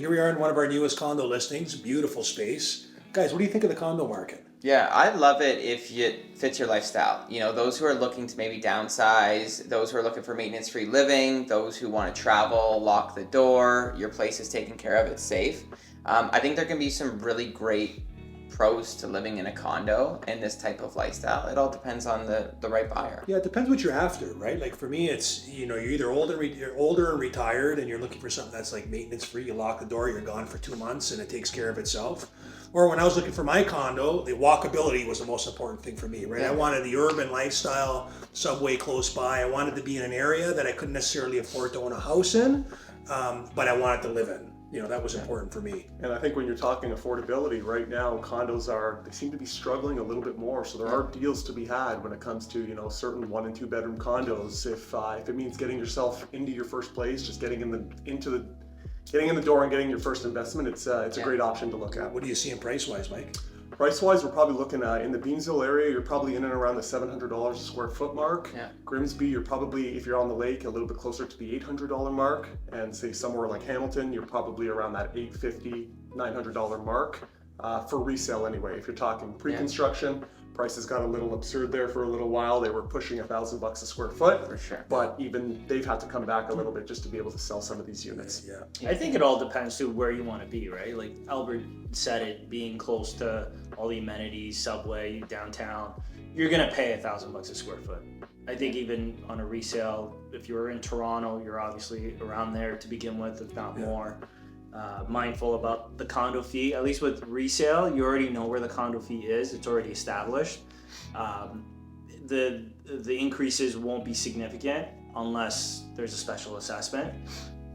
Here we are in one of our newest condo listings, beautiful space. Guys, what do you think of the condo market? Yeah, I love it if it fits your lifestyle. You know, those who are looking to maybe downsize, those who are looking for maintenance-free living, those who want to travel, lock the door, your place is taken care of, it's safe. I think there can be some really great pros to living in a condo and this type of lifestyle. It all depends on the right buyer. Yeah, it depends what you're after, right? Like for me, it's, you're either you're older and retired and you're looking for something that's like maintenance free. You lock the door, you're gone for 2 months and it takes care of itself. Or when I was looking for my condo, the walkability was the most important thing for me, right? I wanted the urban lifestyle, subway close by. I wanted to be in an area that I couldn't necessarily afford to own a house in, but I wanted to live in. That was important for me. And I think when you're talking affordability right now, they seem to be struggling a little bit more. So there are deals to be had when it comes to, certain 1 and 2 bedroom condos. If it means getting yourself into your first place, just getting in the door and getting your first investment, it's a great option to look at. What do you see in price wise, Mike? Price-wise, we're probably looking at, in the Beamsville area, you're probably in and around the $700 a square foot mark. Yeah. Grimsby, you're probably, if you're on the lake, a little bit closer to the $800 mark. And say somewhere like Hamilton, you're probably around that $850, $900 mark for resale anyway. If you're talking pre-construction, prices got a little absurd there for a little while. They were pushing $1,000 a square foot. For sure. But even they've had to come back a little bit just to be able to sell some of these units. I think it all depends to where you want to be, right? Like Albert said, it being close to all the amenities, subway, downtown, you're gonna pay $1,000 a square foot. I think even on a resale, if you're in Toronto, you're obviously around there to begin with, if not more. Mindful about the condo fee. At least with resale, you already know where the condo fee is. It's already established. The increases won't be significant unless there's a special assessment.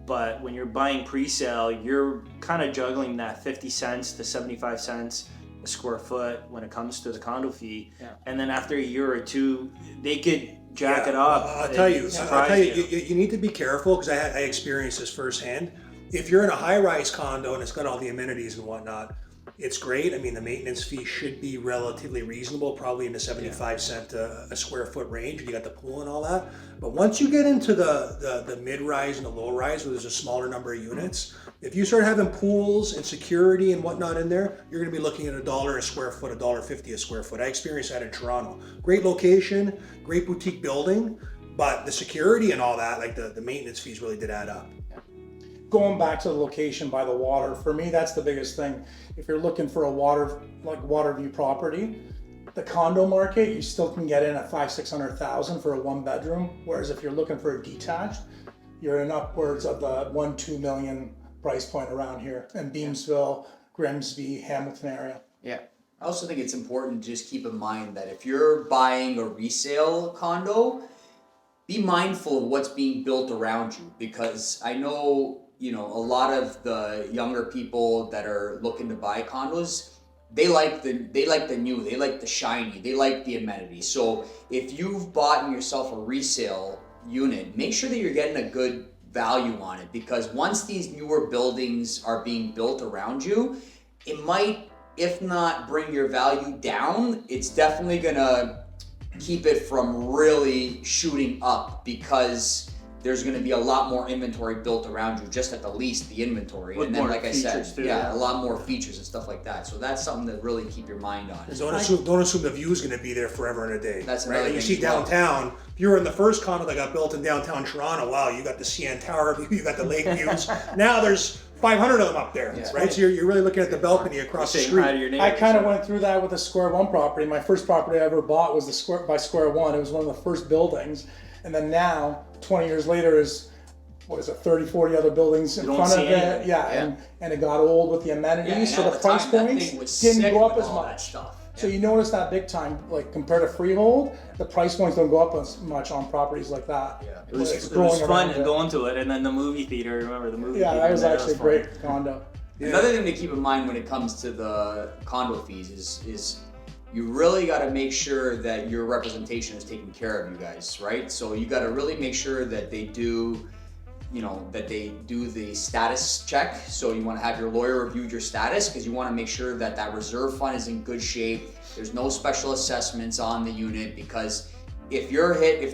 But when you're buying pre-sale, you're kind of juggling that 50 cents to 75 cents a square foot when it comes to the condo fee. Yeah. And then after a year or two, they could jack it up. I'll tell you, you need to be careful because I experienced this firsthand. If you're in a high-rise condo and it's got all the amenities and whatnot, it's great. I mean, the maintenance fee should be relatively reasonable, probably in the 75 cent a square foot range. You got the pool and all that. But once you get into the mid-rise and the low-rise, where there's a smaller number of units, if you start having pools and security and whatnot in there, you're going to be looking at $1 a square foot, $1.50 a square foot. I experienced that in Toronto. Great location, great boutique building, but the security and all that, like the maintenance fees really did add up. Going back to the location by the water, for me, that's the biggest thing. If you're looking for a water view property, the condo market, you still can get in at $500,000-$600,000 for a 1 bedroom. Whereas if you're looking for a detached, you're in upwards of the $1-2 million price point around here in Beamsville, Grimsby, Hamilton area. Yeah. I also think it's important to just keep in mind that if you're buying a resale condo, be mindful of what's being built around you, because I know, a lot of the younger people that are looking to buy condos, they like the new, they like the shiny, they like the amenities. So if you've bought yourself a resale unit, make sure that you're getting a good value on it, because once these newer buildings are being built around you, it might, if not bring your value down, it's definitely gonna keep it from really shooting up, because there's going to be a lot more inventory built around you, just at the least the inventory. With and then, more like I said, features too, a lot more features and stuff like that. So that's something to really keep your mind on. Don't assume the view is going to be there forever and a day. That's right. another You thing see as well. downtown. If you were in the first condo that got built in downtown Toronto, wow, you got the CN Tower view, you got the lake views. Now there's 500 of them up there, right? So you're really looking at the balcony across the street. I kind of went through that with the Square One property. My first property I ever bought was the Square One. It was one of the first buildings, and then now 20 years later is, what is it, 30, 40 other buildings in front of it. And it got old with the amenities, so the price points didn't go up as much. So you notice that big time, like compared to freehold, the price points don't go up as much on properties like that. It was fun and going to it, and then the movie theater. Remember the movie theater? Yeah, that was actually a great condo. Another thing to keep in mind when it comes to the condo fees is you really got to make sure that your representation is taking care of you guys, right? So you got to really make sure that they do the status check. So you want to have your lawyer review your status, because you want to make sure that that reserve fund is in good shape. There's no special assessments on the unit, because if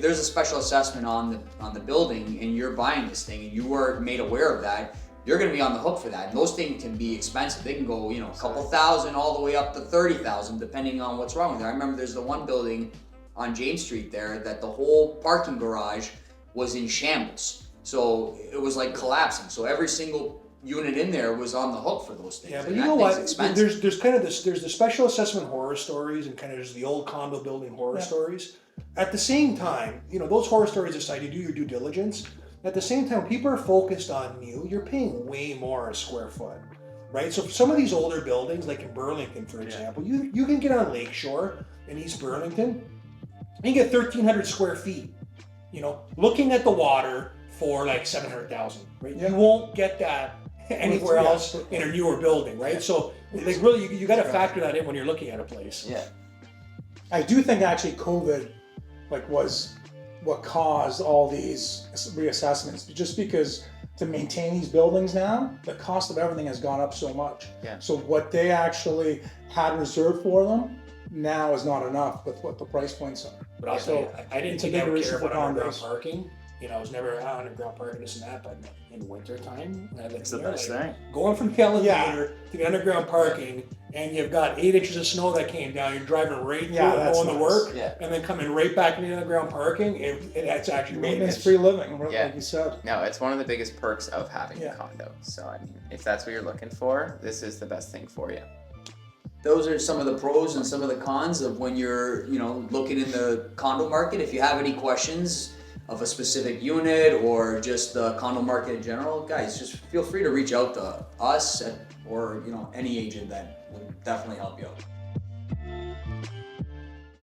there's a special assessment on the building and you're buying this thing and you weren't made aware of that, you're going to be on the hook for that. And those things can be expensive. They can go, you know, a couple thousand all the way up to 30,000, depending on what's wrong with it. I remember there's the one building on James Street there that the whole parking garage was in shambles. So it was like collapsing. So every single unit in there was on the hook for those things. Yeah, but and you that know thing's what? expensive. There's kind of this. There's the special assessment horror stories, and kind of there's the old condo building horror stories. At the same time, you know, those horror stories aside, you do your due diligence. At the same time, people are focused on new. You're paying way more a square foot, right? So for some of these older buildings, like in Burlington, for example, you can get on Lakeshore in East Burlington, and you get 1,300 square feet. You know, looking at the water for like 700,000, right? You won't get that anywhere else in a newer building, right? So, like, really, you got to factor that in when you're looking at a place. Yeah. I do think actually COVID, was what caused all these reassessments. Just because to maintain these buildings now, the cost of everything has gone up so much. Yeah. So what they actually had reserved for them now is not enough with what the price points are. But also, I didn't it's a think I bigger would issue care for about underground condos. parking. You know, I was never underground parking, this and that, but in winter time, It's the best thing. going from the elevator to the underground parking, and you've got 8 inches of snow that came down, you're driving right through Yeah, it, that's going to nice. work, Yeah. and then coming right back into the underground parking, it's actually really nice. Maintenance-free living, Yeah. like you said. No, it's one of the biggest perks of having Yeah. a condo. So I mean, if that's what you're looking for, this is the best thing for you. Those are some of the pros and some of the cons of when you're, you know, looking in the condo market. If you have any questions of a specific unit or just the condo market in general, guys, just feel free to reach out to us or, you know, any agent that would definitely help you out.